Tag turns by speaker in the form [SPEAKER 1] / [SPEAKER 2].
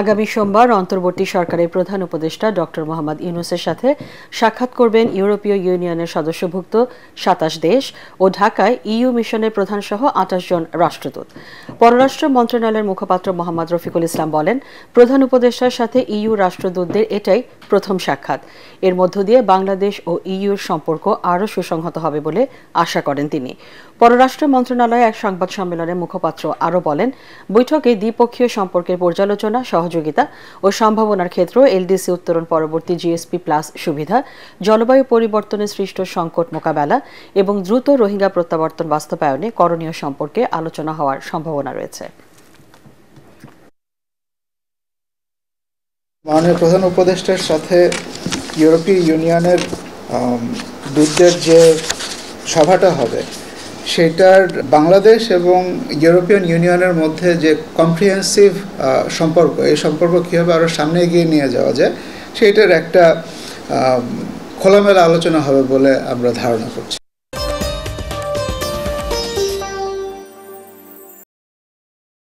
[SPEAKER 1] আগামী সোমবার অন্তর্বর্তী সরকারের প্রধান উপদেষ্টা ডক্টর মোহাম্মদ ইউনূসের সাথে সাক্ষাৎ করবেন ইউরোপীয় ইউনিয়নের সদস্যভুক্ত ২৭ দেশ ও ঢাকায় ইইউ মিশনের প্রধানসহ ২৮ জন রাষ্ট্রদূত। পররাষ্ট্র মন্ত্রণালয়ের মুখপাত্র মোহাম্মদ রফিকুল ইসলাম বলেন, প্রধান উপদেষ্টার সাথে ইইউ রাষ্ট্রদূতদের এটাই প্রথম সাক্ষাৎ। এর মধ্য দিয়ে বাংলাদেশ ও ইইউর সম্পর্ক আরও সুসংহত হবে বলে আশা করেন তিনি। পররাষ্ট্র মন্ত্রণালয়ে এক সংবাদ সম্মেলনে মুখপাত্র আরও বলেন, বৈঠকে দ্বিপক্ষীয় সম্পর্কের পর্যালোচনা, সহযোগিতা ও সম্ভাবনার ক্ষেত্র, এলডিসি উত্তরণ পরবর্তী জিএসপি প্লাস সুবিধা, জলবায়ু পরিবর্তনে সৃষ্ট সংকট মোকাবেলা এবং দ্রুত রোহিঙ্গা প্রত্যাবর্তন বাস্তবায়নে করণীয় সম্পর্কে আলোচনা হওয়ার সম্ভাবনা রয়েছে।
[SPEAKER 2] মাননীয় প্রধান উপদেষ্টার সাথে ইউরোপীয় ইউনিয়নের দূতদের যে সভাটা হবে সেটার বাংলাদেশ এবং ইউরোপিয়ান ইউনিয়নের মধ্যে যে কম্প্রিহেন্সিভ সম্পর্ক, এই সম্পর্ক কীভাবে আরও সামনে এগিয়ে নিয়ে যাওয়া যায় সেইটার একটা খোলামেলা আলোচনা হবে বলে আমরা ধারণা করছি।